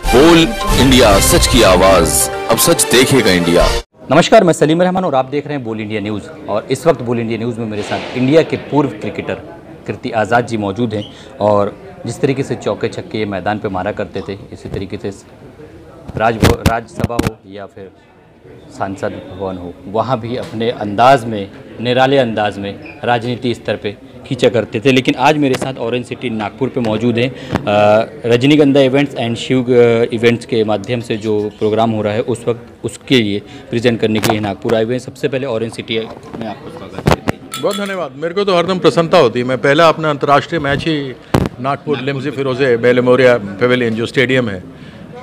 बोल इंडिया, सच की आवाज, अब सच देखेगा इंडिया। नमस्कार, मैं सलीम रहमान और आप देख रहे हैं बोल इंडिया न्यूज़। और इस वक्त बोल इंडिया न्यूज़ में मेरे साथ इंडिया के पूर्व क्रिकेटर कीर्ति आज़ाद जी मौजूद हैं। और जिस तरीके से चौके छक्के ये मैदान पे मारा करते थे, इसी तरीके से राज्यसभा हो या फिर सांसद भवन हो, वहाँ भी अपने अंदाज में, निराले अंदाज में राजनीति स्तर पे खींचा करते थे। लेकिन आज मेरे साथ ऑरेंज सिटी नागपुर पे मौजूद हैं। रजनीगंधा इवेंट्स एंड शिव इवेंट्स के माध्यम से जो प्रोग्राम हो रहा है उस वक्त उसके लिए प्रेजेंट करने के लिए नागपुर आए हुए हैं। सबसे पहले ऑरेंज सिटी में आपको स्वागत है। बहुत धन्यवाद। मेरे को तो हरदम प्रसन्नता होती है। मैं पहला अपना अंतर्राष्ट्रीय मैच ही नागपुर लिम्जी फिरोजे मेमोरियल पेवेलियन जो स्टेडियम है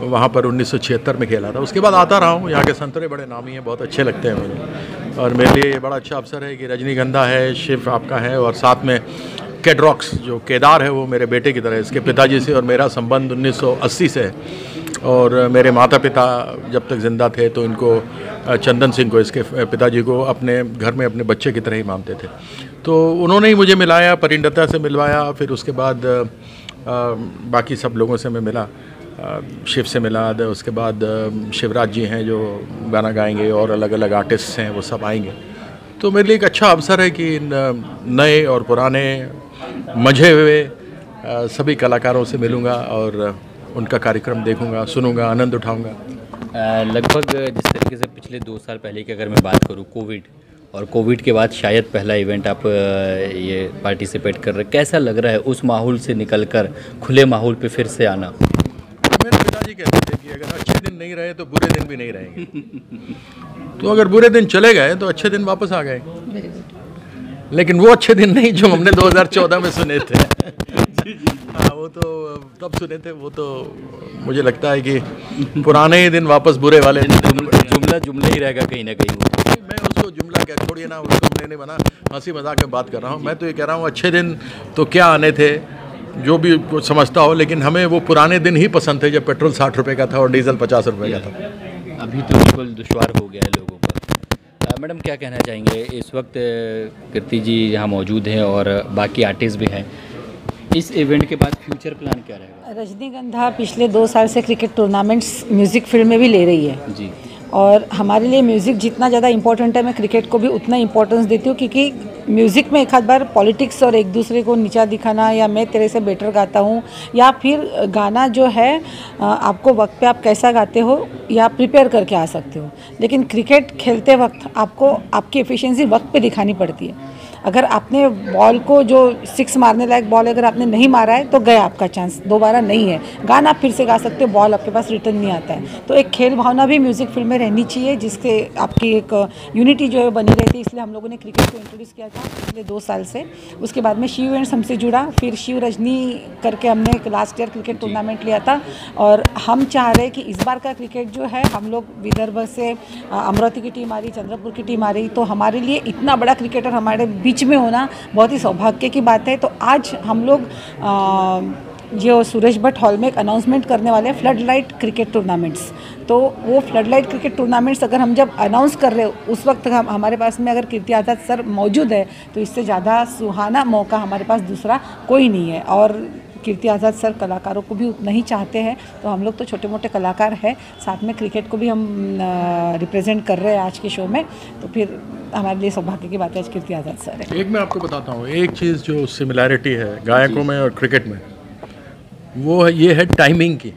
वहाँ पर 1976 में खेला था। उसके बाद आता रहा हूँ। यहाँ के संतरे बड़े नामी हैं, बहुत अच्छे लगते हैं मुझे। और मेरे लिए ये बड़ा अच्छा अवसर है कि रजनीगंधा है, शिव आपका है और साथ में केड्रॉक्स जो केदार है वो मेरे बेटे की तरह है। इसके पिताजी से और मेरा संबंध 1980 से है। और मेरे माता पिता जब तक ज़िंदा थे तो इनको चंदन सिंह को, इसके पिताजी को, अपने घर में अपने बच्चे की तरह ही मानते थे। तो उन्होंने ही मुझे मिलाया, परिंदता से मिलवाया। फिर उसके बाद बाकी सब लोगों से मैं मिला, शिव से मिला। उसके बाद शिवराज जी हैं जो गाना गाएंगे और अलग अलग आर्टिस्ट हैं वो सब आएंगे। तो मेरे लिए एक अच्छा अवसर है कि नए और पुराने मजे हुए सभी कलाकारों से मिलूँगा और उनका कार्यक्रम देखूँगा, सुनूँगा, आनंद उठाऊँगा। लगभग जिस तरीके से पिछले 2 साल पहले की अगर मैं बात करूँ, कोविड के बाद शायद पहला इवेंट आप ये पार्टिसिपेट कर रहे हैं, कैसा लग रहा है उस माहौल से निकलकर खुले माहौल पे फिर से आना? मेरे पिताजी कहते थे कि अगर अच्छे दिन नहीं रहे तो बुरे दिन भी नहीं रहेंगे। तो अगर बुरे दिन चले गए तो अच्छे दिन वापस आ गए। लेकिन वो अच्छे दिन नहीं जो हमने 2014 में सुने थे। हाँ, वो तो तब सुने थे। वो तो मुझे लगता है कि पुराने ही दिन वापस बुरे वाले जुमला ही रहेगा कहीं ना कहीं। मैं उसको जुमला क्या, छोड़िए ना, उसको मैंने बना हंसी मजाक में बात कर रहा हूँ। मैं तो ये कह रहा हूँ अच्छे दिन तो क्या आने थे, जो भी कुछ समझता हो, लेकिन हमें वो पुराने दिन ही पसंद थे जब पेट्रोल 60 रुपये का था और डीजल 50 रुपये का था। अभी तो बिल्कुल दुश्वार हो गया है लोगों पर। मैडम क्या कहना चाहेंगे? इस वक्त कीर्ति जी यहाँ मौजूद हैं और बाकी आर्टिस्ट भी हैं। इस इवेंट के बाद फ्यूचर प्लान क्या रहेगा? रजनीगंधा पिछले 2 साल से क्रिकेट टूर्नामेंट्स म्यूज़िक फील्ड में भी ले रही है जी। और हमारे लिए म्यूज़िक जितना ज़्यादा इम्पोर्टेंट है, मैं क्रिकेट को भी उतना इम्पोर्टेंस देती हूँ। क्योंकि म्यूज़िक में एक आध बार पॉलिटिक्स और एक दूसरे को नीचा दिखाना, या मैं तेरे से बेटर गाता हूँ, या फिर गाना जो है आपको वक्त पे आप कैसा गाते हो या प्रिपेयर करके आ सकते हो। लेकिन क्रिकेट खेलते वक्त आपको आपकी एफिशिएंसी वक्त पे दिखानी पड़ती है। अगर आपने बॉल को, जो 6 मारने लायक बॉल अगर आपने नहीं मारा है तो गया आपका चांस, दोबारा नहीं है। गाना आप फिर से गा सकते हो, बॉल आपके पास रिटर्न नहीं आता है। तो एक खेल भावना भी म्यूज़िक फील्ड में रहनी चाहिए, जिसके आपकी एक यूनिटी जो है बनी रहती है। इसलिए हम लोगों ने क्रिकेट को इंट्रोड्यूस किया था पिछले 2 साल से। उसके बाद में शिव इवेंट्स हमसे जुड़ा, फिर शिव रजनी करके हमने एक लास्ट ईयर क्रिकेट टूर्नामेंट लिया था। और हम चाह रहे हैं कि इस बार का क्रिकेट जो है, हम लोग विदर्भ से अमरावती की टीम आ रही, चंद्रपुर की टीम आ रही, तो हमारे लिए इतना बड़ा क्रिकेटर हमारे बीच में होना बहुत ही सौभाग्य की बात है। तो आज हम लोग जो सूरज भट्ट हॉल में एक अनाउंसमेंट करने वाले हैं, फ्लड लाइट क्रिकेट टूर्नामेंट्स। तो वो फ्लड लाइट क्रिकेट टूर्नामेंट्स अगर हम जब अनाउंस कर रहे हो उस वक्त हमारे पास में अगर कीर्ति आज़ाद सर मौजूद है तो इससे ज़्यादा सुहाना मौका हमारे पास दूसरा कोई नहीं है। और कीर्ति आज़ाद सर कलाकारों को भी उतना ही चाहते हैं। तो हम लोग तो छोटे मोटे कलाकार हैं, साथ में क्रिकेट को भी हम रिप्रेजेंट कर रहे हैं आज के शो में। तो फिर हमारे लिए सौभाग्य की बात है आज कीर्ति आज़ाद सर है। एक मैं आपको बताता हूँ, एक चीज़ जो सिमिलैरिटी है गायकों में और क्रिकेट में, वो ये है टाइमिंग की।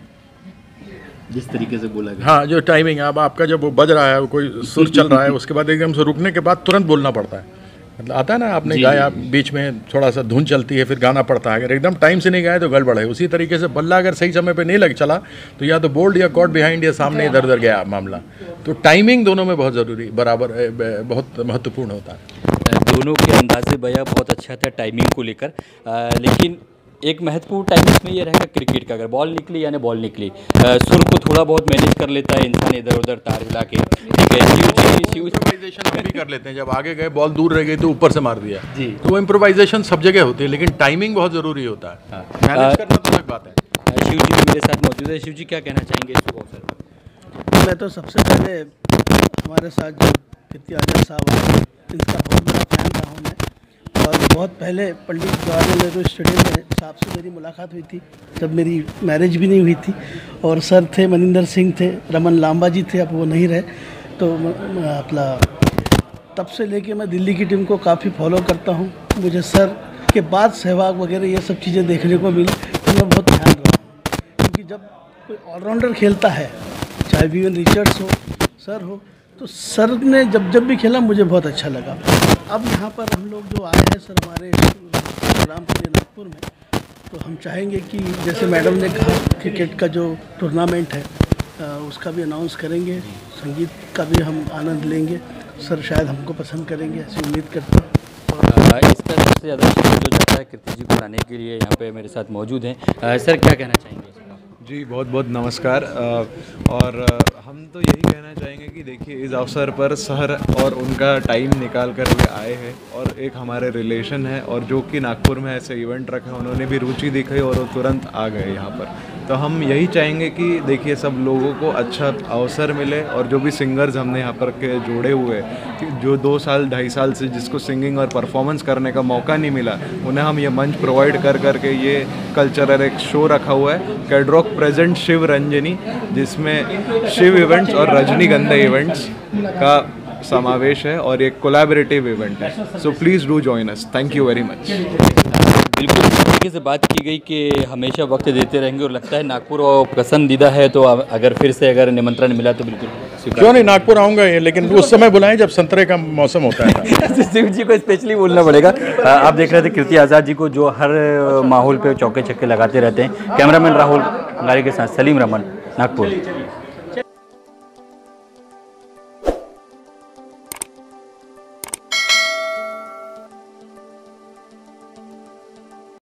जिस तरीके से बोला गया, हाँ, जो टाइमिंग है। अब आपका जब वो बज रहा है, कोई सुर चल रहा है, उसके बाद एकदम से रुकने के बाद तुरंत बोलना पड़ता है। मतलब आता है ना, आपने गाया, बीच में थोड़ा सा धुन चलती है, फिर गाना पड़ता है। अगर एकदम टाइम से नहीं गाया तो गड़बड़ है। उसी तरीके से बल्ला अगर सही समय पे नहीं लग चला तो या तो बोल्ड या कॉट बिहाइंड या सामने इधर उधर गया मामला। तो टाइमिंग दोनों में बहुत ज़रूरी, बराबर बहुत महत्वपूर्ण होता है। दोनों के अंदाज़े बया बहुत अच्छा था टाइमिंग को लेकर। लेकिन एक महत्वपूर्ण टाइम इसमें ये रहेगा क्रिकेट का, अगर बॉल निकली यानी बॉल निकली, सुर को थोड़ा बहुत मैनेज कर लेता है इंसान इधर उधर तार हिला के। ठीक है, इम्प्रोवाइजेशन हम भी कर लेते हैं। जब आगे गए बॉल दूर रह गई तो ऊपर से मार दिया जी। तो वो इम्प्रोवाइजेशन सब जगह होती है, लेकिन टाइमिंग बहुत ज़रूरी होता है। मैनेज करना तो अलग बात है। शिव जी मेरे साथ मौजूद है। शिव जी क्या कहना चाहेंगे इस अवसर? मैं तो सबसे पहले हमारे साथ जो कीर्ति आज़ाद साहब हैं, इनका बहुत बड़ा फैन रहा हूँ मैं। और बहुत पहले पंडित जवाहरलाल नेहरू स्टेडियम में साहब से मेरी मुलाकात हुई थी, जब मेरी मैरिज भी नहीं हुई थी। और सर थे मनिंदर सिंह थे, रमन लांबा जी थे, अब वो नहीं रहे। तो अपना तब से लेके मैं दिल्ली की टीम को काफ़ी फॉलो करता हूँ। मुझे सर के बाद सहवाग वगैरह ये सब चीज़ें देखने को मिली तो मैं बहुत ध्यान रहा हूँ, क्योंकि जब कोई ऑलराउंडर खेलता है, चाहे वीवन रिचर्ड्स हो, सर हो, तो सर ने जब भी खेला मुझे बहुत अच्छा लगा। अब यहाँ पर हम लोग जो आए हैं सर हमारे प्रोग्राम के लिए नागपुर में, तो हम चाहेंगे कि जैसे मैडम ने कहा क्रिकेट का जो टूर्नामेंट है उसका भी अनाउंस करेंगे, संगीत का भी हम आनंद लेंगे। सर शायद हमको पसंद करेंगे, ऐसी उम्मीद करता हूँ। इसका सबसे ज़्यादा श्रेय जो जाता है कीर्ति जी को लाने के लिए यहाँ पे मेरे साथ मौजूद हैं। सर क्या कहना चाहेंगे? जी बहुत बहुत नमस्कार। और हम तो यही कहना चाहेंगे कि देखिए इस अवसर पर सर और उनका टाइम निकाल कर वे आए हैं, और एक हमारे रिलेशन है और जो कि नागपुर में ऐसे इवेंट रखे, उन्होंने भी रुचि दिखाई और वो तुरंत आ गए यहाँ पर। तो हम यही चाहेंगे कि देखिए सब लोगों को अच्छा अवसर मिले, और जो भी सिंगर्स हमने यहाँ पर के जोड़े हुए कि जो 2 साल 2.5 साल से जिसको सिंगिंग और परफॉर्मेंस करने का मौका नहीं मिला, उन्हें हम ये मंच प्रोवाइड कर करके ये कल्चरल एक शो रखा हुआ है कैडरॉक प्रेजेंट शिव रंजनी, जिसमें शिव इवेंट्स और रजनीगंधा इवेंट्स का समावेश है और एक कोलैबोरेटिव इवेंट है। So please do join us. Thank you very much. बिल्कुल इस तरीके से बात की गई कि हमेशा वक्त देते रहेंगे, और लगता है नागपुर और पसंदीदा है, तो अगर फिर से अगर निमंत्रण मिला तो बिल्कुल क्यों नहीं, नागपुर आऊँगा, लेकिन उस समय बुलाएं जब संतरे का मौसम होता है। शिव जी को स्पेशली बोलना पड़ेगा। आप देख रहे थे कीर्ति आज़ाद जी को, जो हर माहौल पे चौके छक्के लगाते रहते हैं। कैमरामैन राहुल अंगारी के साथ सलीम रमन, नागपुर।